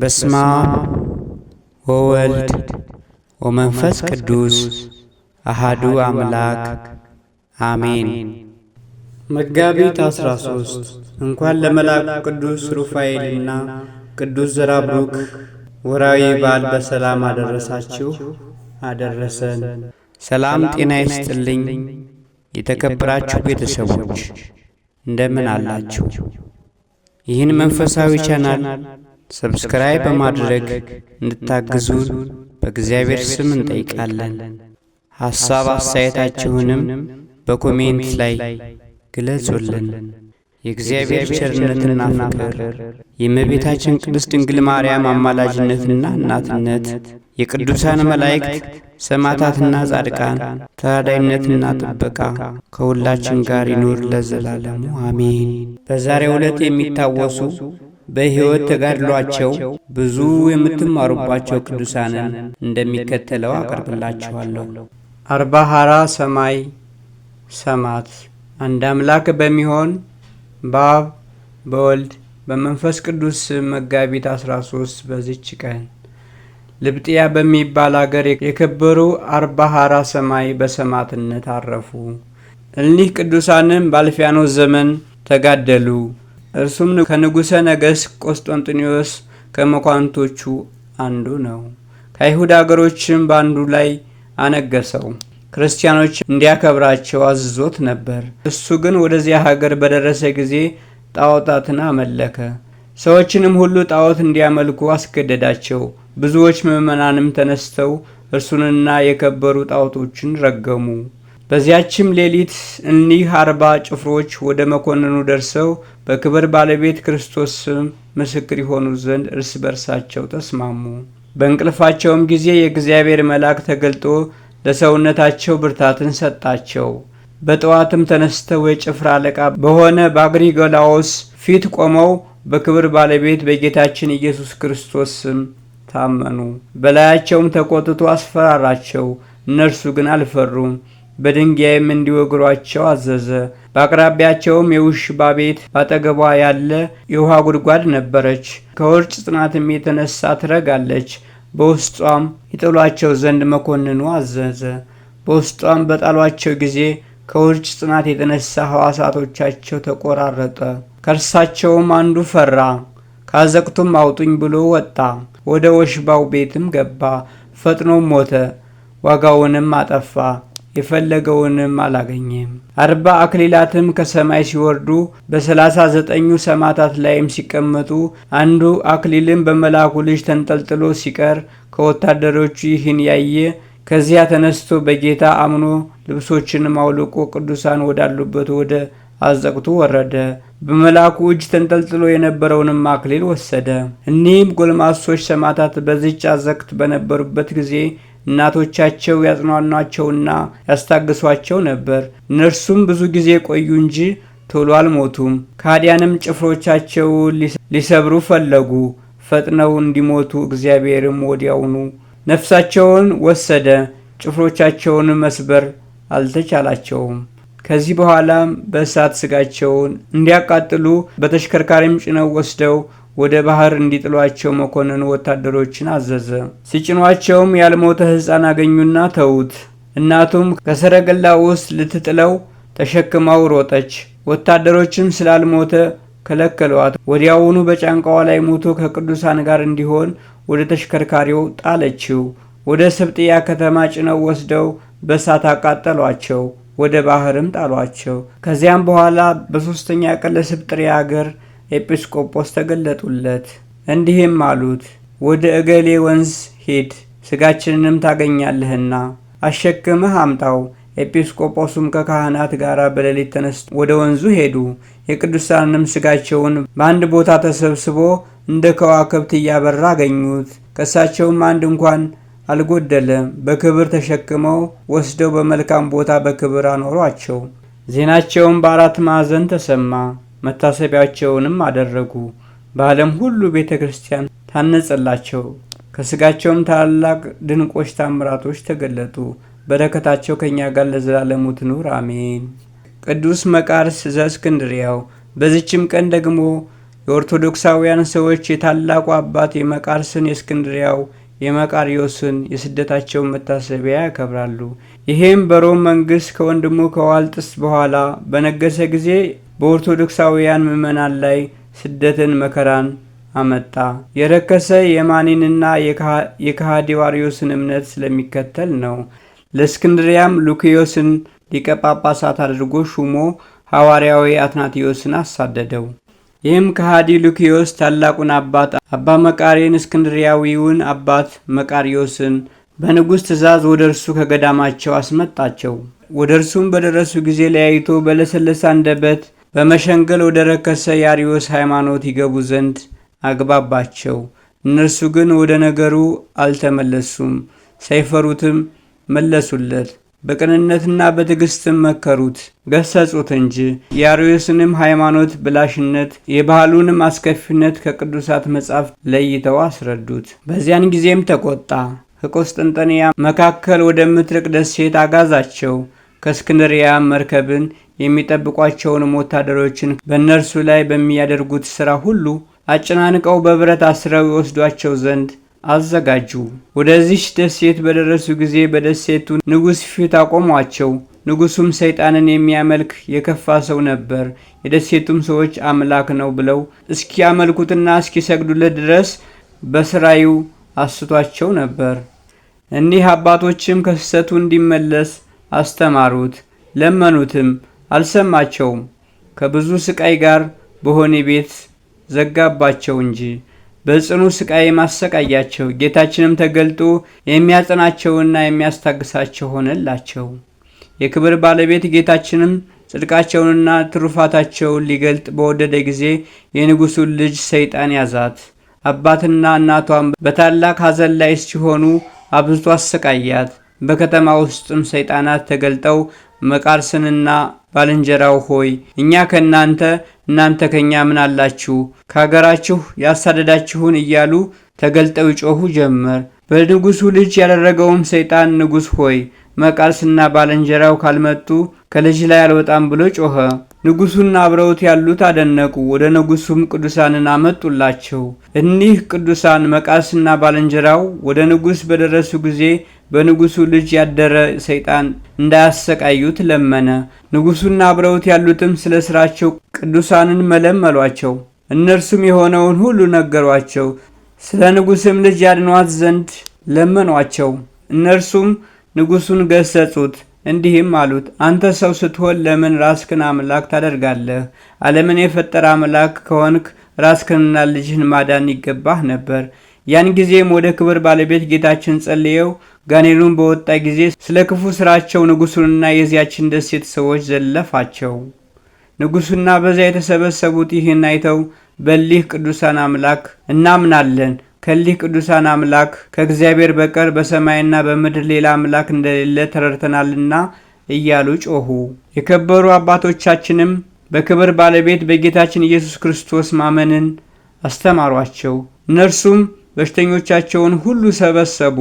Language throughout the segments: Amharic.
በስመ አብ ወወልድ ወመንፈስ ቅዱስ አሃዱ አምላክ አሜን። መጋቢት 13 እንኳን ለመልአኩ ቅዱስ ሩፋኤልና ቅዱስ ዘራብሩክ ወርኃዊ በዓል በሰላም አደረሳችሁ አደረሰን። ሰላም ጤና ይስጥልኝ። የተከበራችሁ ቤተሰቦች እንደምን አላችሁ? ይህን መንፈሳዊ ቻናል ሰብስክራይብ በማድረግ እንድታግዙን በእግዚአብሔር ስም እንጠይቃለን። ሐሳብ አስተያየታችሁንም በኮሜንት ላይ ግለጹልን። የእግዚአብሔር ቸርነትና ፍቅር፣ የእመቤታችን ቅድስት ድንግል ማርያም አማላጅነትና እናትነት፣ የቅዱሳን መላእክት ሰማዕታትና ጻድቃን ተራዳይነትና ጥበቃ ከሁላችን ጋር ይኖር ለዘላለሙ አሜን። በዛሬው ዕለት የሚታወሱ በሕይወት ተጋድሏቸው ብዙ የምትማሩባቸው ቅዱሳንን እንደሚከተለው አቀርብላችኋለሁ። አርባሃራ ሰማይ ሰማዕት። አንድ አምላክ በሚሆን በአብ በወልድ በመንፈስ ቅዱስ ስም መጋቢት 13 በዚች ቀን ልብጥያ በሚባል አገር የከበሩ አርባሃራ ሰማይ በሰማዕትነት አረፉ። እኒህ ቅዱሳንም በአልፊያኖስ ዘመን ተጋደሉ። እርሱም ከንጉሠ ነገሥት ቆስጠንጢኖስ ከመኳንቶቹ አንዱ ነው። ከአይሁድ አገሮችም በአንዱ ላይ አነገሰው። ክርስቲያኖች እንዲያከብራቸው አዝዞት ነበር። እሱ ግን ወደዚያ ሀገር በደረሰ ጊዜ ጣዖታትን አመለከ። ሰዎችንም ሁሉ ጣዖት እንዲያመልኩ አስገደዳቸው። ብዙዎች ምዕመናንም ተነስተው እርሱንና የከበሩ ጣዖቶችን ረገሙ። በዚያችም ሌሊት እኒህ 40 ጭፍሮች ወደ መኮንኑ ደርሰው በክብር ባለቤት ክርስቶስ ስም ምስክር ይሆኑ ዘንድ እርስ በርሳቸው ተስማሙ። በእንቅልፋቸውም ጊዜ የእግዚአብሔር መልአክ ተገልጦ ለሰውነታቸው ብርታትን ሰጣቸው። በጠዋትም ተነስተው የጭፍራ አለቃ በሆነ በአግሪጎላዎስ ፊት ቆመው በክብር ባለቤት በጌታችን ኢየሱስ ክርስቶስ ስም ታመኑ። በላያቸውም ተቆጥቶ አስፈራራቸው። እነርሱ ግን አልፈሩም። በድንጋይም እንዲወግሯቸው አዘዘ። በአቅራቢያቸውም የውሽባ ቤት ባጠገቧ ያለ የውሃ ጉድጓድ ነበረች። ከውርጭ ጽናትም የተነሳ ትረጋለች። በውስጧም ይጥሏቸው ዘንድ መኮንኑ አዘዘ። በውስጧም በጣሏቸው ጊዜ ከውርጭ ጽናት የተነሳ ሕዋሳቶቻቸው ተቆራረጠ። ከእርሳቸውም አንዱ ፈራ። ካዘቅቱም አውጡኝ ብሎ ወጣ። ወደ ወሽባው ቤትም ገባ። ፈጥኖም ሞተ። ዋጋውንም አጠፋ። የፈለገውንም አላገኘም። 40 አክሊላትም ከሰማይ ሲወርዱ በ39ኙ ሰማዕታት ላይም ሲቀመጡ አንዱ አክሊልም በመልአኩ ልጅ ተንጠልጥሎ ሲቀር ከወታደሮቹ ይህን ያየ ከዚያ ተነስቶ በጌታ አምኖ ልብሶችንም አውልቆ ቅዱሳን ወዳሉበት ወደ አዘቅቱ ወረደ። በመልአኩ እጅ ተንጠልጥሎ የነበረውንም አክሊል ወሰደ። እኒህም ጎልማሶች ሰማዕታት በዚች አዘቅት በነበሩበት ጊዜ እናቶቻቸው ያጽናኗቸውና ያስታግሷቸው ነበር። እነርሱም ብዙ ጊዜ ቆዩ እንጂ ቶሎ አልሞቱም። ከሃዲያንም ጭፍሮቻቸውን ሊሰብሩ ፈለጉ። ፈጥነው እንዲሞቱ እግዚአብሔርም ወዲያውኑ ነፍሳቸውን ወሰደ። ጭፍሮቻቸውን መስበር አልተቻላቸውም። ከዚህ በኋላም በእሳት ስጋቸውን እንዲያቃጥሉ በተሽከርካሪም ጭነው ወስደው ወደ ባህር እንዲጥሏቸው መኮንኑ ወታደሮችን አዘዘ። ሲጭኗቸውም ያልሞተ ሕፃን አገኙና ተዉት። እናቱም ከሰረገላ ውስጥ ልትጥለው ተሸክማው ሮጠች። ወታደሮችም ስላልሞተ ከለከሏት። ወዲያውኑ በጫንቃዋ ላይ ሞቶ ከቅዱሳን ጋር እንዲሆን ወደ ተሽከርካሪው ጣለችው። ወደ ስብጥያ ከተማ ጭነው ወስደው በእሳት አቃጠሏቸው። ወደ ባህርም ጣሏቸው። ከዚያም በኋላ በሦስተኛ ቀን ለስብጥርያ አገር ኤጲስቆጶስ ተገለጡለት። እንዲህም አሉት፣ ወደ እገሌ ወንዝ ሂድ፣ ስጋችንንም ታገኛለህና አሸክምህ አምጣው። ኤጲስቆጶሱም ከካህናት ጋር በሌሊት ተነስቶ ወደ ወንዙ ሄዱ። የቅዱሳንም ስጋቸውን በአንድ ቦታ ተሰብስቦ እንደ ከዋክብት እያበራ አገኙት። ከእሳቸውም አንድ እንኳን አልጎደለም። በክብር ተሸክመው ወስደው በመልካም ቦታ በክብር አኖሯቸው። ዜናቸውም በአራት ማዕዘን ተሰማ። መታሰቢያቸውንም አደረጉ። በዓለም ሁሉ ቤተ ክርስቲያን ታነጸላቸው። ከስጋቸውም ታላላቅ ድንቆች ታምራቶች ተገለጡ። በረከታቸው ከእኛ ጋር ለዘላለሙ ትኑር አሜን። ቅዱስ መቃርስ ዘእስክንድርያው። በዚችም ቀን ደግሞ የኦርቶዶክሳውያን ሰዎች የታላቁ አባት የመቃርስን የእስክንድሪያው የመቃርዮስን የስደታቸውን መታሰቢያ ያከብራሉ። ይሄም በሮም መንግስት ከወንድሙ ከዋልጥስ በኋላ በነገሰ ጊዜ በኦርቶዶክሳውያን ምዕመናን ላይ ስደትን መከራን አመጣ። የረከሰ የማኒንና የከሃዲው አርዮስን እምነት ስለሚከተል ነው። ለእስክንድሪያም ሉኪዮስን ሊቀ ጳጳሳት አድርጎ ሹሞ ሐዋርያዊ አትናቴዎስን አሳደደው። ይህም ከሃዲ ሉኪዮስ ታላቁን አባት አባ መቃርየን እስክንድሪያዊውን አባት መቃርዮስን በንጉሥ ትእዛዝ ወደ እርሱ ከገዳማቸው አስመጣቸው። ወደ እርሱም በደረሱ ጊዜ ለያይቶ በለሰለሰ አንደበት በመሸንገል ወደ ረከሰ የአርዮስ ሃይማኖት ይገቡ ዘንድ አግባባቸው። እነርሱ ግን ወደ ነገሩ አልተመለሱም፣ ሳይፈሩትም መለሱለት። በቅንነትና በትዕግስትም መከሩት፣ ገሰጹት እንጂ የአርዮስንም ሃይማኖት ብላሽነት የባህሉንም አስከፊነት ከቅዱሳት መጻሕፍት ለይተው አስረዱት። በዚያን ጊዜም ተቆጣ። ከቆስጠንጠንያ መካከል ወደምትርቅ ደሴት አጋዛቸው። ከእስክንድርያም መርከብን የሚጠብቋቸውንም ወታደሮችን በእነርሱ ላይ በሚያደርጉት ሥራ ሁሉ አጨናንቀው በብረት አስረው ይወስዷቸው ዘንድ አዘጋጁ። ወደዚች ደሴት በደረሱ ጊዜ በደሴቱ ንጉሥ ፊት አቆሟቸው። ንጉሡም ሰይጣንን የሚያመልክ የከፋ ሰው ነበር። የደሴቱም ሰዎች አምላክ ነው ብለው እስኪያመልኩትና እስኪሰግዱለት ድረስ በስራዩ አስቷቸው ነበር። እኒህ አባቶችም ከስህተቱ እንዲመለስ አስተማሩት፣ ለመኑትም፣ አልሰማቸውም። ከብዙ ስቃይ ጋር በሆነ ቤት ዘጋባቸው እንጂ በጽኑ ስቃይ ማሰቃያቸው። ጌታችንም ተገልጦ የሚያጸናቸውና የሚያስታግሳቸው ሆነላቸው። የክብር ባለቤት ጌታችንም ጽድቃቸውንና ትሩፋታቸውን ሊገልጥ በወደደ ጊዜ የንጉሡን ልጅ ሰይጣን ያዛት። አባትና እናቷም በታላቅ ሐዘን ላይ ሲሆኑ አብዝቶ አሰቃያት። በከተማ ውስጥም ሰይጣናት ተገልጠው መቃርስንና ባልንጀራው ሆይ እኛ ከእናንተ እናንተ ከኛ ምን አላችሁ? ከሀገራችሁ ያሳደዳችሁን እያሉ ተገልጠው ይጮኹ ጀመር። በንጉሡ ልጅ ያደረገውም ሰይጣን ንጉሥ ሆይ መቃርስና ባልንጀራው ካልመጡ ከልጅ ላይ አልወጣም ብሎ ጮኸ። ንጉሡና አብረውት ያሉት አደነቁ። ወደ ንጉሡም ቅዱሳንን አመጡላቸው። እኒህ ቅዱሳን መቃርስና ባልንጀራው ወደ ንጉሥ በደረሱ ጊዜ በንጉሡ ልጅ ያደረ ሰይጣን እንዳያሰቃዩት ለመነ። ንጉሡና አብረውት ያሉትም ስለ ሥራቸው ቅዱሳንን መለመሏቸው። እነርሱም የሆነውን ሁሉ ነገሯቸው። ስለ ንጉሥም ልጅ ያድኗት ዘንድ ለመኗቸው። እነርሱም ንጉሡን ገሰጹት፣ እንዲህም አሉት፣ አንተ ሰው ስትሆን ለምን ራስክን አምላክ ታደርጋለህ? ዓለምን የፈጠረ አምላክ ከሆንክ ራስክንና ልጅህን ማዳን ይገባህ ነበር። ያን ጊዜም ወደ ክብር ባለቤት ጌታችን ጸልየው ጋኔኑን በወጣ ጊዜ ስለ ክፉ ሥራቸው ንጉሡንና የዚያችን ደሴት ሰዎች ዘለፋቸው። ንጉሡና በዚያ የተሰበሰቡት ይህን አይተው በሊህ ቅዱሳን አምላክ እናምናለን፣ ከሊህ ቅዱሳን አምላክ ከእግዚአብሔር በቀር በሰማይና በምድር ሌላ አምላክ እንደሌለ ተረድተናልና እያሉ ጮኹ። የከበሩ አባቶቻችንም በክብር ባለቤት በጌታችን ኢየሱስ ክርስቶስ ማመንን አስተማሯቸው። እነርሱም በሽተኞቻቸውን ሁሉ ሰበሰቡ።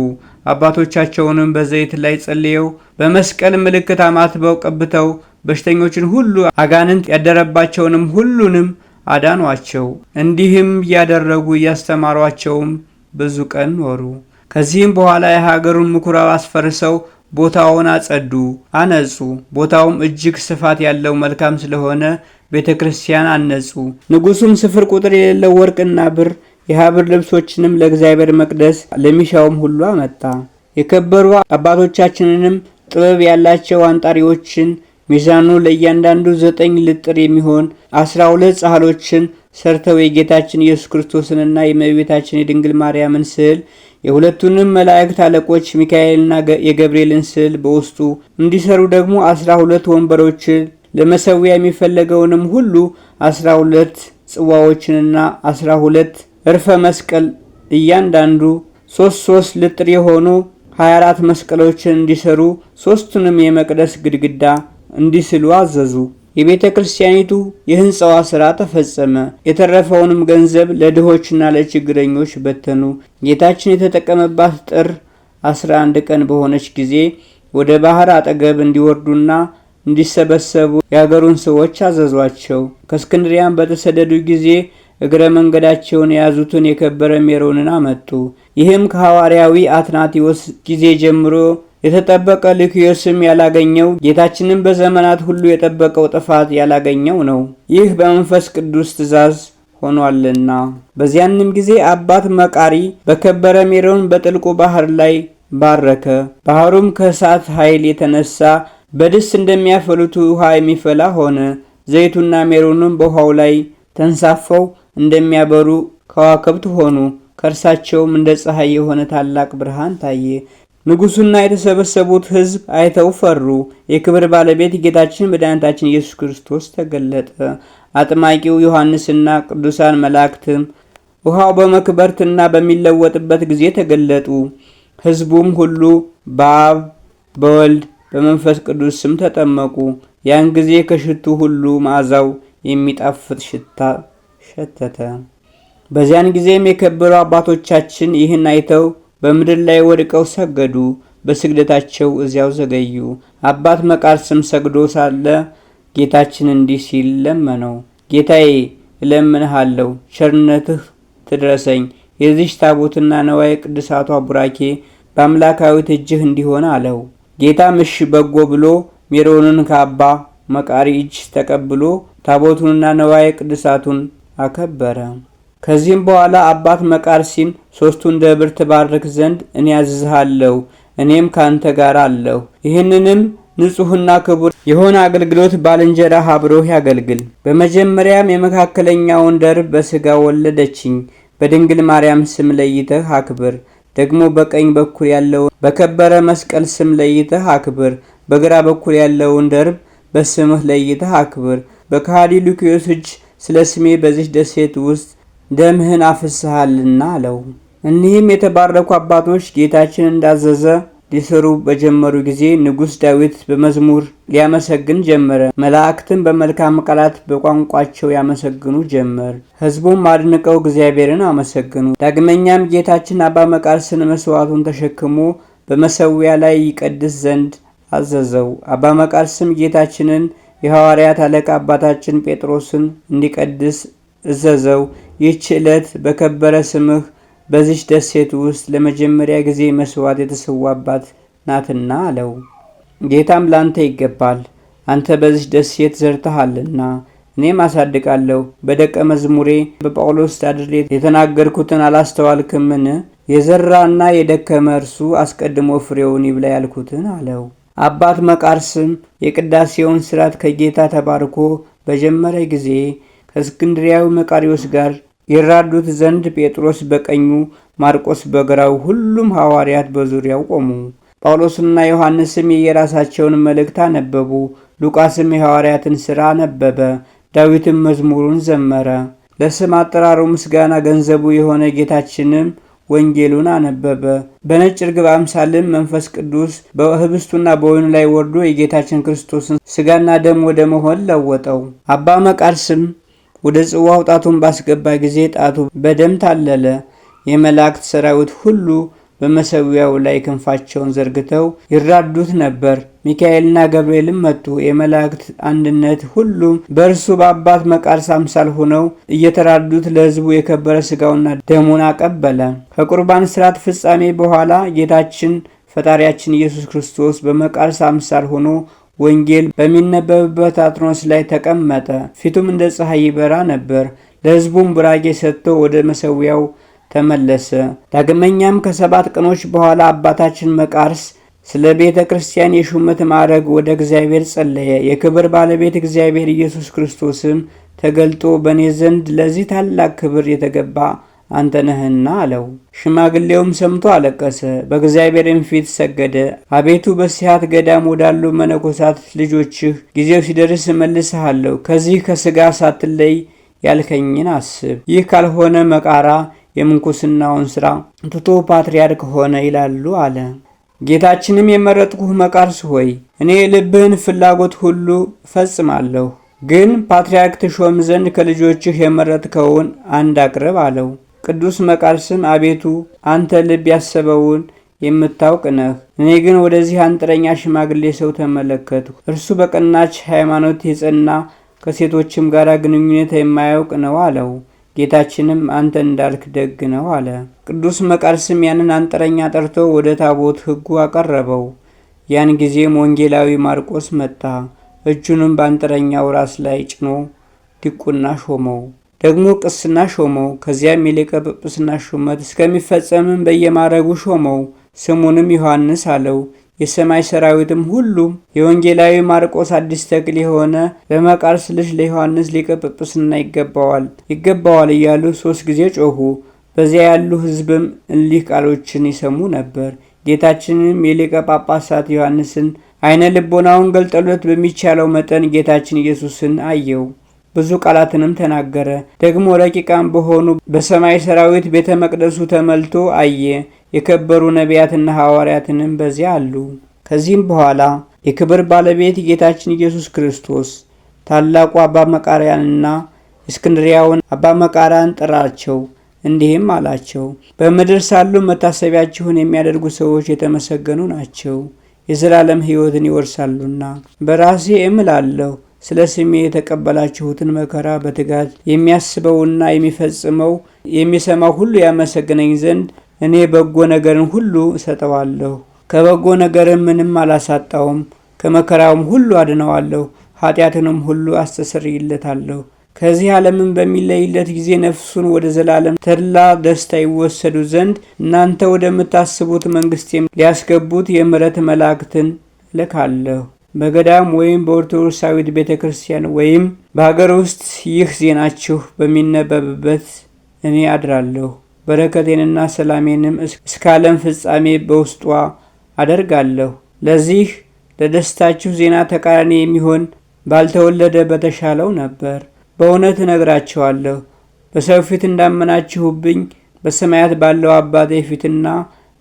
አባቶቻቸውንም በዘይት ላይ ጸልየው በመስቀል ምልክት አማትበው ቀብተው በሽተኞችን ሁሉ አጋንንት ያደረባቸውንም ሁሉንም አዳኗቸው። እንዲህም እያደረጉ እያስተማሯቸውም ብዙ ቀን ኖሩ። ከዚህም በኋላ የሀገሩን ምኩራብ አስፈርሰው ቦታውን አነጹ። ቦታውም እጅግ ስፋት ያለው መልካም ስለሆነ ቤተ ክርስቲያን አነጹ። ንጉሡም ስፍር ቁጥር የሌለው ወርቅና ብር የሀብር ልብሶችንም ለእግዚአብሔር መቅደስ ለሚሻውም ሁሉ አመጣ። የከበሩ አባቶቻችንንም ጥበብ ያላቸው አንጣሪዎችን ሚዛኑ ለእያንዳንዱ 9 ልጥር የሚሆን 12 ጻሕሎችን ሰርተው የጌታችን ኢየሱስ ክርስቶስንና የእመቤታችን የድንግል ማርያምን ስዕል የሁለቱንም መላእክት አለቆች ሚካኤልና የገብርኤልን ስዕል በውስጡ እንዲሰሩ ደግሞ 12 ወንበሮችን ለመሰዊያ የሚፈለገውንም ሁሉ 12 ጽዋዎችንና 12 እርፈ መስቀል እያንዳንዱ 3 ልጥር የሆኑ 24 መስቀሎችን እንዲሰሩ 3ቱንም የመቅደስ ግድግዳ እንዲስሉ አዘዙ። የቤተ ክርስቲያኒቱ የሕንፃዋ ሥራ ተፈጸመ። የተረፈውንም ገንዘብ ለድሆችና ለችግረኞች በተኑ። ጌታችን የተጠቀመባት ጥር 11 ቀን በሆነች ጊዜ ወደ ባህር አጠገብ እንዲወርዱና እንዲሰበሰቡ የአገሩን ሰዎች አዘዟቸው። ከእስክንድሪያም በተሰደዱ ጊዜ እግረ መንገዳቸውን የያዙትን የከበረ ሜሮንን አመጡ። ይህም ከሐዋርያዊ አትናቴዎስ ጊዜ ጀምሮ የተጠበቀ ሉኪዮስም ያላገኘው ጌታችንም በዘመናት ሁሉ የጠበቀው ጥፋት ያላገኘው ነው። ይህ በመንፈስ ቅዱስ ትእዛዝ ሆኗልና። በዚያንም ጊዜ አባት መቃሪ በከበረ ሜሮን በጥልቁ ባህር ላይ ባረከ። ባህሩም ከእሳት ኃይል የተነሳ በድስት እንደሚያፈሉት ውሃ የሚፈላ ሆነ። ዘይቱና ሜሮኑም በውሃው ላይ ተንሳፈው እንደሚያበሩ ከዋክብት ሆኑ። ከእርሳቸውም እንደ ፀሐይ የሆነ ታላቅ ብርሃን ታየ። ንጉሡና የተሰበሰቡት ሕዝብ አይተው ፈሩ። የክብር ባለቤት ጌታችን መድኃኒታችን ኢየሱስ ክርስቶስ ተገለጠ። አጥማቂው ዮሐንስና ቅዱሳን መላእክትም ውሃው በመክበርትና በሚለወጥበት ጊዜ ተገለጡ። ሕዝቡም ሁሉ በአብ በወልድ በመንፈስ ቅዱስ ስም ተጠመቁ። ያን ጊዜ ከሽቱ ሁሉ መዓዛው የሚጣፍጥ ሽታ ሸተተ። በዚያን ጊዜም የከበሩ አባቶቻችን ይህን አይተው በምድር ላይ ወድቀው ሰገዱ። በስግደታቸው እዚያው ዘገዩ። አባት መቃርስም ሰግዶ ሳለ ጌታችን እንዲህ ሲል ለመነው። ጌታዬ እለምንሃለሁ፣ ቸርነትህ ትድረሰኝ። የዚች ታቦትና ነዋየ ቅድሳቷ ቡራኬ በአምላካዊት እጅህ እንዲሆን አለው። ጌታም እሺ በጎ ብሎ ሜሮንን ከአባ መቃሪ እጅ ተቀብሎ ታቦቱንና ነዋየ ቅድሳቱን አከበረ። ከዚህም በኋላ አባት መቃርሲን ሦስቱን ደብር ትባርክ ዘንድ እኔ ያዝዝሃለሁ፣ እኔም ካንተ ጋር አለሁ። ይህንንም ንጹሕና ክቡር የሆነ አገልግሎት ባልንጀራህ አብሮህ ያገልግል። በመጀመሪያም የመካከለኛውን ደርብ በሥጋ ወለደችኝ። በድንግል ማርያም ስም ለይተህ አክብር። ደግሞ በቀኝ በኩል ያለውን በከበረ መስቀል ስም ለይተህ አክብር። በግራ በኩል ያለውን ደርብ በስምህ ለይተህ አክብር። በከሃዲ ሉኪዮስ እጅ ስለ ስሜ በዚህ ደሴት ውስጥ ደምህን አፍስሃልና አለው። እኒህም የተባረኩ አባቶች ጌታችን እንዳዘዘ ሊሰሩ በጀመሩ ጊዜ ንጉሥ ዳዊት በመዝሙር ሊያመሰግን ጀመረ። መላእክትም በመልካም ቃላት በቋንቋቸው ያመሰግኑ ጀመር። ሕዝቡም አድንቀው እግዚአብሔርን አመሰግኑ። ዳግመኛም ጌታችን አባ መቃርስን መስዋዕቱን ተሸክሞ በመሰዊያ ላይ ይቀድስ ዘንድ አዘዘው። አባ መቃርስም ጌታችንን የሐዋርያት አለቃ አባታችን ጴጥሮስን እንዲቀድስ እዘዘው። ይህች ዕለት በከበረ ስምህ በዚች ደሴት ውስጥ ለመጀመሪያ ጊዜ መስዋዕት የተሰዋባት ናትና አለው። ጌታም ላንተ ይገባል፣ አንተ በዚች ደሴት ዘርተሃልና እኔም አሳድቃለሁ። በደቀ መዝሙሬ በጳውሎስ አድሬ የተናገርኩትን አላስተዋልክምን? የዘራና የደከመ እርሱ አስቀድሞ ፍሬውን ይብላ ያልኩትን አለው። አባት መቃርስም የቅዳሴውን ሥርዓት ከጌታ ተባርኮ በጀመረ ጊዜ ከእስክንድሪያዊ መቃሪዎስ ጋር ይራዱት ዘንድ ጴጥሮስ በቀኙ ማርቆስ በግራው ሁሉም ሐዋርያት በዙሪያው ቆሙ። ጳውሎስና ዮሐንስም የየራሳቸውን መልእክት አነበቡ። ሉቃስም የሐዋርያትን ሥራ አነበበ። ዳዊትም መዝሙሩን ዘመረ። ለስም አጠራሩ ምስጋና ገንዘቡ የሆነ ጌታችንም ወንጌሉን አነበበ። በነጭ ርግብ አምሳልም መንፈስ ቅዱስ በህብስቱና በወይኑ ላይ ወርዶ የጌታችን ክርስቶስን ሥጋና ደም ወደ መሆን ለወጠው። አባ መቃርስም ወደ ጽዋው ጣቱን ባስገባ ጊዜ ጣቱ በደም ታለለ። የመላእክት ሰራዊት ሁሉ በመሰዊያው ላይ ክንፋቸውን ዘርግተው ይራዱት ነበር። ሚካኤልና ገብርኤልም መጡ። የመላእክት አንድነት ሁሉም በእርሱ በአባት መቃርስ አምሳል ሆነው እየተራዱት ለሕዝቡ የከበረ ሥጋውና ደሙን አቀበለ። ከቁርባን ሥርዓት ፍጻሜ በኋላ ጌታችን ፈጣሪያችን ኢየሱስ ክርስቶስ በመቃርስ አምሳል ሆኖ ወንጌል በሚነበብበት አትሮንስ ላይ ተቀመጠ። ፊቱም እንደ ፀሐይ ይበራ ነበር። ለሕዝቡም ቡራኬ ሰጥቶ ወደ መሰዊያው ተመለሰ። ዳግመኛም ከ7 ቀኖች በኋላ አባታችን መቃርስ ስለ ቤተ ክርስቲያን የሹመት ማዕረግ ወደ እግዚአብሔር ጸለየ። የክብር ባለቤት እግዚአብሔር ኢየሱስ ክርስቶስም ተገልጦ በእኔ ዘንድ ለዚህ ታላቅ ክብር የተገባ አንተ ነህና አለው። ሽማግሌውም ሰምቶ አለቀሰ፣ በእግዚአብሔርም ፊት ሰገደ። አቤቱ በሲሃት ገዳም ወዳሉ መነኮሳት ልጆችህ ጊዜው ሲደርስ እመልስሃለሁ። ከዚህ ከሥጋ ሳትለይ ያልከኝን አስብ። ይህ ካልሆነ መቃራ የምንኩስናውን ሥራ ትቶ ፓትርያርክ ሆነ ይላሉ አለ። ጌታችንም የመረጥኩህ መቃርስ ሆይ እኔ ልብህን ፍላጎት ሁሉ እፈጽማለሁ፣ ግን ፓትርያርክ ትሾም ዘንድ ከልጆችህ የመረጥከውን አንድ አቅርብ አለው። ቅዱስ መቃርስም አቤቱ አንተ ልብ ያሰበውን የምታውቅ ነህ። እኔ ግን ወደዚህ አንጥረኛ ሽማግሌ ሰው ተመለከትሁ። እርሱ በቀናች ሃይማኖት የጸና ከሴቶችም ጋር ግንኙነት የማያውቅ ነው አለው። ጌታችንም አንተ እንዳልክ ደግ ነው አለ። ቅዱስ መቃርስም ያንን አንጥረኛ ጠርቶ ወደ ታቦት ሕጉ አቀረበው። ያን ጊዜም ወንጌላዊ ማርቆስ መጣ። እጁንም በአንጥረኛው ራስ ላይ ጭኖ ዲቁና ሾመው። ደግሞ ቅስና ሾመው። ከዚያም የሊቀ ጵጵስና ሹመት እስከሚፈጸምም በየማዕረጉ ሾመው። ስሙንም ዮሐንስ አለው። የሰማይ ሰራዊትም ሁሉም የወንጌላዊ ማርቆስ አዲስ ተክል የሆነ ለመቃርስ ልጅ ለዮሐንስ ሊቀ ጵጵስና ይገባዋል እያሉ 3 ጊዜ ጮኹ። በዚያ ያሉ ሕዝብም እሊህ ቃሎችን ይሰሙ ነበር። ጌታችንም የሊቀ ጳጳሳት ዮሐንስን አይነ ልቦናውን ገልጠሎት በሚቻለው መጠን ጌታችን ኢየሱስን አየው። ብዙ ቃላትንም ተናገረ። ደግሞ ረቂቃን በሆኑ በሰማይ ሰራዊት ቤተ መቅደሱ ተመልቶ አየ። የከበሩ ነቢያትና ሐዋርያትንም በዚያ አሉ። ከዚህም በኋላ የክብር ባለቤት ጌታችን ኢየሱስ ክርስቶስ ታላቁ አባ መቃርያንና እስክንድሪያውን አባ መቃርያን ጠራቸው። እንዲህም አላቸው፣ በምድር ሳሉ መታሰቢያችሁን የሚያደርጉ ሰዎች የተመሰገኑ ናቸው፣ የዘላለም ሕይወትን ይወርሳሉና። በራሴ እምላለሁ ስለ ስሜ የተቀበላችሁትን መከራ በትጋት የሚያስበውና የሚፈጽመው የሚሰማው ሁሉ ያመሰግነኝ ዘንድ እኔ በጎ ነገርን ሁሉ እሰጠዋለሁ። ከበጎ ነገርም ምንም አላሳጣውም። ከመከራውም ሁሉ አድነዋለሁ፣ ኃጢአትንም ሁሉ አስተሰርይለታለሁ። ከዚህ ዓለምን በሚለይለት ጊዜ ነፍሱን ወደ ዘላለም ተድላ ደስታ ይወሰዱ ዘንድ እናንተ ወደምታስቡት መንግሥቴም ሊያስገቡት የምሕረት መላእክትን እልካለሁ። በገዳም ወይም በኦርቶዶክሳዊት ቤተ ክርስቲያን ወይም በሀገር ውስጥ ይህ ዜናችሁ በሚነበብበት እኔ አድራለሁ። በረከቴንና ሰላሜንም እስከ ዓለም ፍጻሜ በውስጧ አደርጋለሁ። ለዚህ ለደስታችሁ ዜና ተቃራኒ የሚሆን ባልተወለደ በተሻለው ነበር። በእውነት እነግራችኋለሁ፣ በሰው ፊት እንዳመናችሁብኝ በሰማያት ባለው አባቴ ፊትና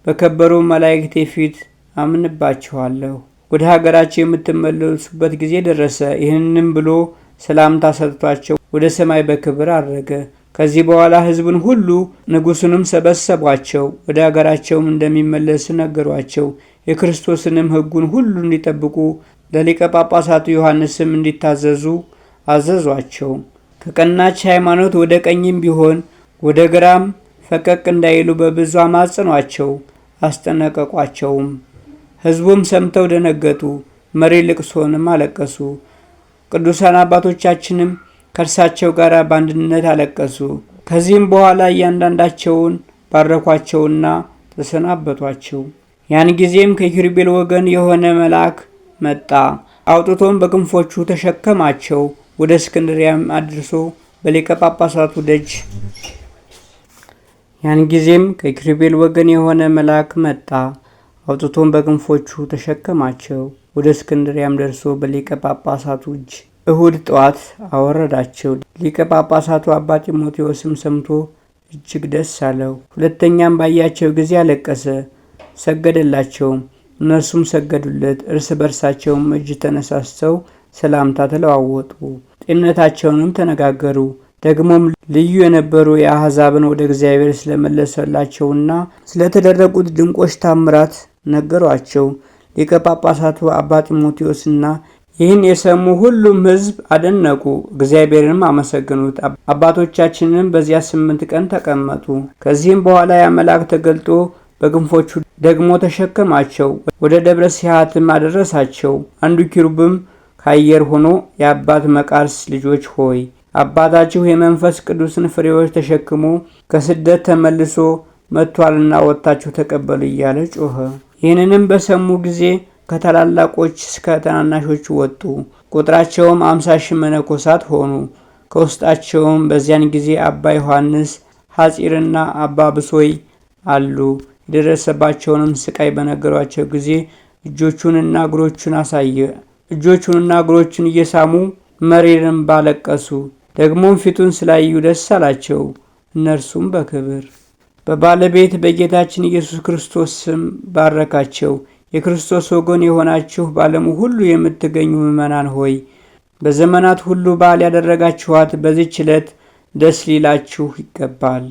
በከበሩ መላእክቴ ፊት አምንባችኋለሁ። ወደ ሀገራቸው የምትመለሱበት ጊዜ ደረሰ። ይህንንም ብሎ ሰላምታ ሰጥቷቸው ወደ ሰማይ በክብር አረገ። ከዚህ በኋላ ሕዝቡን ሁሉ ንጉሡንም ሰበሰቧቸው። ወደ ሀገራቸውም እንደሚመለሱ ነገሯቸው። የክርስቶስንም ሕጉን ሁሉ እንዲጠብቁ ለሊቀ ጳጳሳቱ ዮሐንስም እንዲታዘዙ አዘዟቸው። ከቀናች ሃይማኖት ወደ ቀኝም ቢሆን ወደ ግራም ፈቀቅ እንዳይሉ በብዙ አማጸኗቸው፣ አስጠነቀቋቸውም። ሕዝቡም ሰምተው ደነገጡ፣ መሪ ልቅሶንም አለቀሱ። ቅዱሳን አባቶቻችንም ከእርሳቸው ጋር በአንድነት አለቀሱ። ከዚህም በኋላ እያንዳንዳቸውን ባረኳቸውና ተሰናበቷቸው። ያን ጊዜም ከኪሩቤል ወገን የሆነ መልአክ መጣ። አውጥቶም በክንፎቹ ተሸከማቸው። ወደ እስክንድሪያም አድርሶ በሊቀ ጳጳሳቱ ደጅ ያን ጊዜም ከኪሩቤል ወገን የሆነ መልአክ መጣ። አውጥቶም በክንፎቹ ተሸከማቸው። ወደ እስክንድሪያም ደርሶ በሊቀ ጳጳሳቱ እጅ እሁድ ጠዋት አወረዳቸው። ሊቀ ጳጳሳቱ አባ ጢሞቴዎስም ሰምቶ እጅግ ደስ አለው። ሁለተኛም ባያቸው ጊዜ አለቀሰ፣ ሰገደላቸውም። እነርሱም ሰገዱለት። እርስ በርሳቸውም እጅ ተነሳስተው ሰላምታ ተለዋወጡ። ጤንነታቸውንም ተነጋገሩ። ደግሞም ልዩ የነበሩ የአሕዛብን ወደ እግዚአብሔር ስለመለሰላቸውና ስለተደረጉት ድንቆች ታምራት ነገሯቸው። ሊቀ ጳጳሳቱ አባ ጢሞቴዎስና ይህን የሰሙ ሁሉም ሕዝብ አደነቁ፣ እግዚአብሔርንም አመሰገኑት። አባቶቻችንም በዚያ 8 ቀን ተቀመጡ። ከዚህም በኋላ ያ መልአክ ተገልጦ በክንፎቹ ደግሞ ተሸከማቸው፣ ወደ ደብረ ሲሃትም አደረሳቸው። አንዱ ኪሩብም ከአየር ሆኖ የአባት መቃርስ ልጆች ሆይ አባታችሁ የመንፈስ ቅዱስን ፍሬዎች ተሸክሞ ከስደት ተመልሶ መጥቷልና ወጥታችሁ ተቀበሉ እያለ ጮኸ። ይህንንም በሰሙ ጊዜ ከታላላቆች እስከ ታናናሾች ወጡ። ቁጥራቸውም 50,000 መነኮሳት ሆኑ። ከውስጣቸውም በዚያን ጊዜ አባ ዮሐንስ ሐጺርና አባ ብሶይ አሉ። የደረሰባቸውንም ስቃይ በነገሯቸው ጊዜ እጆቹንና እግሮቹን አሳየ። እጆቹንና እግሮቹን እየሳሙ መሪርም ባለቀሱ። ደግሞም ፊቱን ስላዩ ደስ አላቸው። እነርሱም በክብር በባለቤት በጌታችን ኢየሱስ ክርስቶስ ስም ባረካቸው። የክርስቶስ ወገን የሆናችሁ በዓለሙ ሁሉ የምትገኙ ምዕመናን ሆይ በዘመናት ሁሉ በዓል ያደረጋችኋት በዚህች ዕለት ደስ ሊላችሁ ይገባል።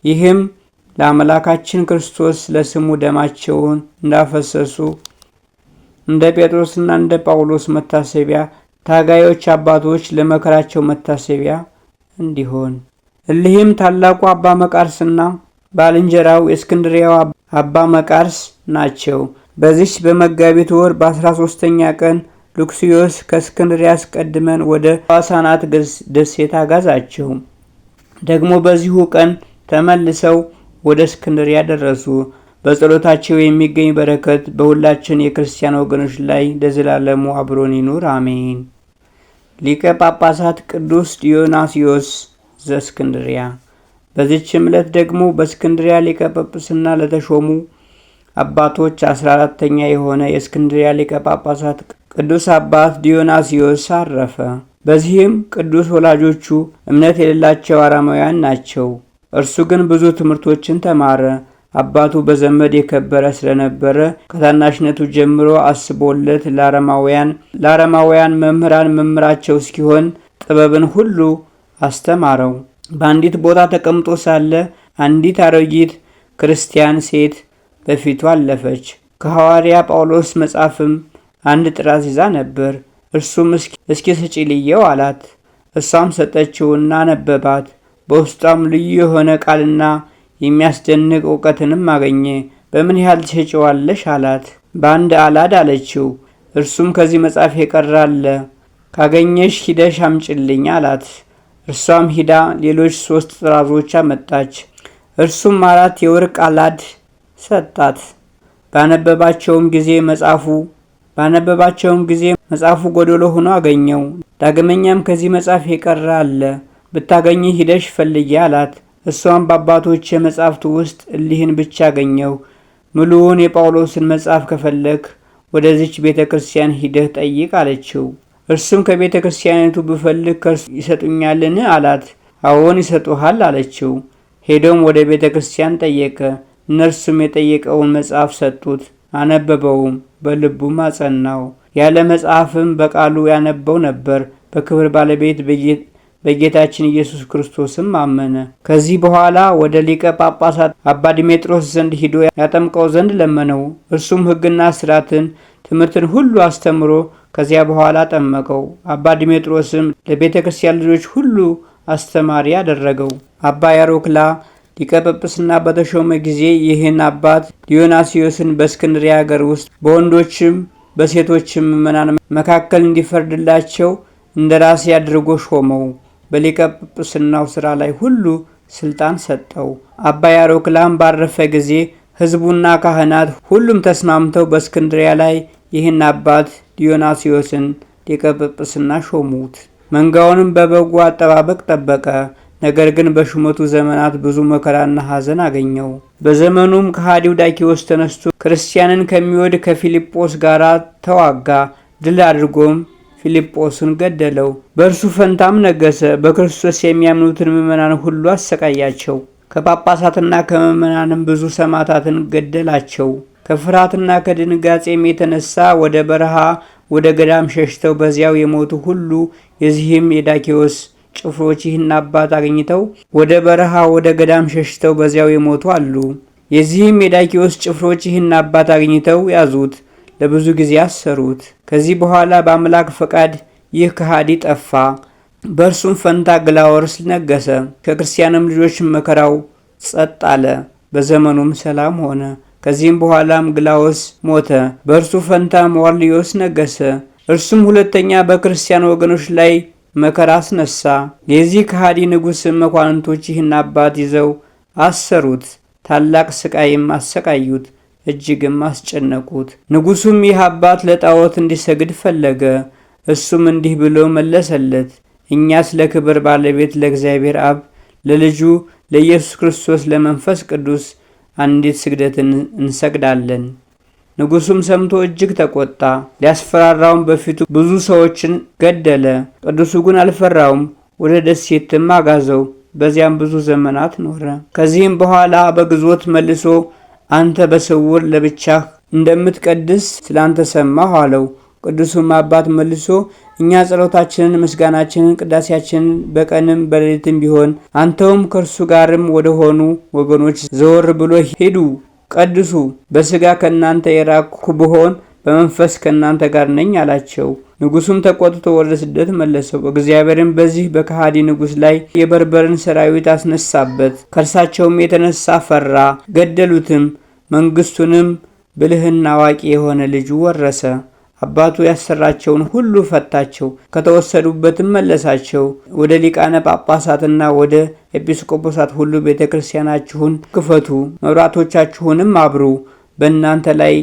ይህም ለአምላካችን ክርስቶስ ለስሙ ደማቸውን እንዳፈሰሱ እንደ ጴጥሮስና እንደ ጳውሎስ መታሰቢያ ታጋዮች አባቶች ለመከራቸው መታሰቢያ እንዲሆን እሊህም ታላቁ አባ መቃርስና ባልንጀራው የእስክንድርያው አባ መቃርስ ናቸው። በዚች በመጋቢት ወር በ13ኛ ቀን ሉክስዮስ ከእስክንድርያ አስቀድመን ወደ ዋሳናት ደሴት አጋዛቸው። ደግሞ በዚሁ ቀን ተመልሰው ወደ እስክንድርያ ደረሱ። በጸሎታቸው የሚገኝ በረከት በሁላችን የክርስቲያን ወገኖች ላይ ለዘላለሙ አብሮን ይኑር አሜን። ሊቀ ጳጳሳት ቅዱስ ዲዮናስዮስ ዘእስክንድርያ። በዚችም ዕለት ደግሞ በእስክንድርያ ሊቀ ጵጵስና ለተሾሙ አባቶች 14ተኛ የሆነ የእስክንድርያ ሊቀ ጳጳሳት ቅዱስ አባት ዲዮናስዮስ አረፈ። በዚህም ቅዱስ ወላጆቹ እምነት የሌላቸው አረማውያን ናቸው። እርሱ ግን ብዙ ትምህርቶችን ተማረ። አባቱ በዘመድ የከበረ ስለነበረ ከታናሽነቱ ጀምሮ አስቦለት ለአረማውያን መምህራን መምህራቸው እስኪሆን ጥበብን ሁሉ አስተማረው። በአንዲት ቦታ ተቀምጦ ሳለ አንዲት አሮጊት ክርስቲያን ሴት በፊቱ አለፈች። ከሐዋርያ ጳውሎስ መጽሐፍም አንድ ጥራዝ ይዛ ነበር። እርሱም እስኪ ስጪ ልየው አላት። እሷም ሰጠችውና አነበባት። በውስጧም ልዩ የሆነ ቃልና የሚያስደንቅ እውቀትንም አገኘ። በምን ያህል ትሸጪዋለሽ አላት። በአንድ አላድ አለችው። እርሱም ከዚህ መጽሐፍ የቀረ አለ፣ ካገኘሽ ሂደሽ አምጭልኝ አላት። እርሷም ሂዳ ሌሎች 3 ጥራዞች አመጣች። እርሱም 4 የወርቅ አላድ ሰጣት። ባነበባቸውም ጊዜ መጽሐፉ ጎደሎ ሆኖ አገኘው። ዳግመኛም ከዚህ መጽሐፍ የቀረ አለ፣ ብታገኝ ሂደሽ ፈልጊ አላት። እሷም በአባቶች መጽሐፍቱ ውስጥ እሊህን ብቻ አገኘው። ሙሉውን የጳውሎስን መጽሐፍ ከፈለክ ወደዚች ቤተ ክርስቲያን ሂደህ ጠይቅ አለችው። እርሱም ከቤተ ክርስቲያኒቱ ብፈልግ ከእርሱ ይሰጡኛልን አላት። አዎን ይሰጡሃል አለችው። ሄዶም ወደ ቤተ ክርስቲያን ጠየቀ። እነርሱም የጠየቀውን መጽሐፍ ሰጡት። አነበበውም፣ በልቡም አጸናው። ያለ መጽሐፍም በቃሉ ያነበው ነበር። በክብር ባለቤት በጌታችን ኢየሱስ ክርስቶስም አመነ። ከዚህ በኋላ ወደ ሊቀ ጳጳሳት አባ ዲሜጥሮስ ዘንድ ሂዶ ያጠምቀው ዘንድ ለመነው። እርሱም ሕግና ሥርዓትን ትምህርትን ሁሉ አስተምሮ ከዚያ በኋላ ጠመቀው። አባ ዲሜጥሮስም ለቤተ ክርስቲያን ልጆች ሁሉ አስተማሪ አደረገው። አባ ያሮክላ ሊቀ ጵጵስና በተሾመ ጊዜ ይህን አባት ዲዮናስዮስን በእስክንድርያ ሀገር ውስጥ በወንዶችም በሴቶችም ምዕመናን መካከል እንዲፈርድላቸው እንደራሴ አድርጎ ሾመው። በሊቀ ጵጵስናው ሥራ ላይ ሁሉ ስልጣን ሰጠው። አባ ያሮክላም ባረፈ ጊዜ ሕዝቡና ካህናት ሁሉም ተስማምተው በእስክንድርያ ላይ ይህን አባት ዲዮናስዮስን ሊቀ ጵጵስና ሾሙት። መንጋውንም በበጎ አጠባበቅ ጠበቀ። ነገር ግን በሹመቱ ዘመናት ብዙ መከራና ሐዘን አገኘው። በዘመኑም ከሃዲው ዳኪዎስ ተነስቶ ክርስቲያንን ከሚወድ ከፊልጶስ ጋር ተዋጋ። ድል አድርጎም ፊልጶስን ገደለው። በእርሱ ፈንታም ነገሰ። በክርስቶስ የሚያምኑትን ምዕመናን ሁሉ አሰቃያቸው። ከጳጳሳትና ከምዕመናንም ብዙ ሰማዕታትን ገደላቸው። ከፍርሃትና ከድንጋጼም የተነሳ ወደ በረሃ ወደ ገዳም ሸሽተው በዚያው የሞቱ ሁሉ የዚህም የዳኪዎስ ጭፍሮች ይህን አባት አግኝተው ወደ በረሃ ወደ ገዳም ሸሽተው በዚያው የሞቱ አሉ። የዚህም የዳኪዎስ ጭፍሮች ይህን አባት አግኝተው ያዙት፣ ለብዙ ጊዜ አሰሩት። ከዚህ በኋላ በአምላክ ፈቃድ ይህ ከሃዲ ጠፋ። በእርሱም ፈንታ ግላወርስ ነገሰ። ከክርስቲያንም ልጆች መከራው ጸጥ አለ። በዘመኑም ሰላም ሆነ። ከዚህም በኋላም ግላዎስ ሞተ። በእርሱ ፈንታ ዋርሊዮስ ነገሰ። እርሱም ሁለተኛ በክርስቲያን ወገኖች ላይ መከራ አስነሳ። የዚህ ከሃዲ ንጉሥም መኳንንቶች ይህን አባት ይዘው አሰሩት። ታላቅ ስቃይም አሰቃዩት፣ እጅግም አስጨነቁት። ንጉሡም ይህ አባት ለጣዖት እንዲሰግድ ፈለገ። እሱም እንዲህ ብሎ መለሰለት፣ እኛስ ለክብር ባለቤት ለእግዚአብሔር አብ ለልጁ ለኢየሱስ ክርስቶስ ለመንፈስ ቅዱስ አንዲት ስግደትን እንሰግዳለን። ንጉሡም ሰምቶ እጅግ ተቆጣ። ሊያስፈራራውም በፊቱ ብዙ ሰዎችን ገደለ። ቅዱሱ ግን አልፈራውም። ወደ ደሴትም አጋዘው። በዚያም ብዙ ዘመናት ኖረ። ከዚህም በኋላ በግዞት መልሶ አንተ በስውር ለብቻህ እንደምትቀድስ ስላንተ ሰማሁ አለው። ቅዱሱም አባት መልሶ እኛ ጸሎታችንን፣ ምስጋናችንን፣ ቅዳሴያችንን በቀንም በሌሊትም ቢሆን አንተውም ከእርሱ ጋርም ወደ ሆኑ ወገኖች ዘወር ብሎ ሄዱ ቀድሱ። በሥጋ ከእናንተ የራቅሁ ብሆን በመንፈስ ከእናንተ ጋር ነኝ አላቸው። ንጉሱም ተቆጥቶ ወደ ስደት መለሰው። እግዚአብሔርም በዚህ በከሃዲ ንጉስ ላይ የበርበርን ሰራዊት አስነሳበት። ከእርሳቸውም የተነሳ ፈራ፣ ገደሉትም። መንግስቱንም ብልህና አዋቂ የሆነ ልጁ ወረሰ። አባቱ ያሰራቸውን ሁሉ ፈታቸው፣ ከተወሰዱበትም መለሳቸው። ወደ ሊቃነ ጳጳሳትና ወደ ኤጲስቆጶሳት ሁሉ ቤተ ክርስቲያናችሁን ክፈቱ፣ መብራቶቻችሁንም አብሩ፣ በእናንተ ላይ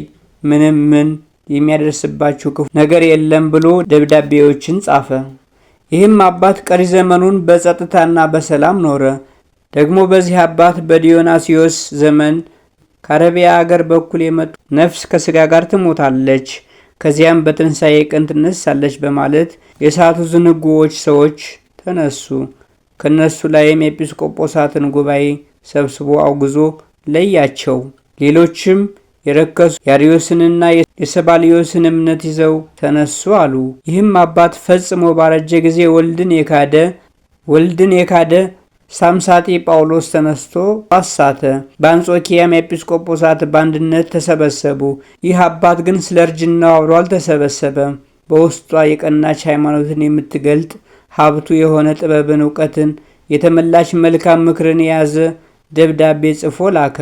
ምንም ምን የሚያደርስባችሁ ክፉ ነገር የለም ብሎ ደብዳቤዎችን ጻፈ። ይህም አባት ቀሪ ዘመኑን በጸጥታና በሰላም ኖረ። ደግሞ በዚህ አባት በዲዮናስዮስ ዘመን ከአረቢያ አገር በኩል የመጡ ነፍስ ከስጋ ጋር ትሞታለች፣ ከዚያም በትንሣኤ ቀን ትነሳለች በማለት የሳቱ ዝንጉዎች ሰዎች ተነሱ። ከነሱ ላይም ኤጲስቆጶሳትን ጉባኤ ሰብስቦ አውግዞ ለያቸው። ሌሎችም የረከሱ የአርዮስንና የሰባልዮስን እምነት ይዘው ተነሱ አሉ። ይህም አባት ፈጽሞ ባረጀ ጊዜ ወልድን የካደ ሳምሳጢ ጳውሎስ ተነስቶ አሳተ። በአንጾኪያም ኤጲስቆጶሳት በአንድነት ተሰበሰቡ። ይህ አባት ግን ስለ እርጅናው አብሮ አልተሰበሰበም። በውስጧ የቀናች ሃይማኖትን የምትገልጥ ሀብቱ የሆነ ጥበብን፣ እውቀትን የተመላች መልካም ምክርን የያዘ ደብዳቤ ጽፎ ላከ።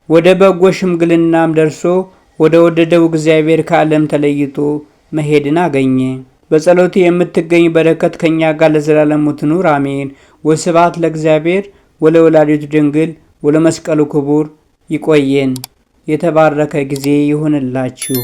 ወደ በጎ ሽምግልናም ደርሶ ወደ ወደደው እግዚአብሔር ከዓለም ተለይቶ መሄድን አገኘ። በጸሎቱ የምትገኝ በረከት ከኛ ጋር ለዘላለሙ ትኑር አሜን። ወስብሐት ለእግዚአብሔር ወለወላዲቱ ድንግል ወለመስቀሉ ክቡር። ይቆየን። የተባረከ ጊዜ ይሁንላችሁ።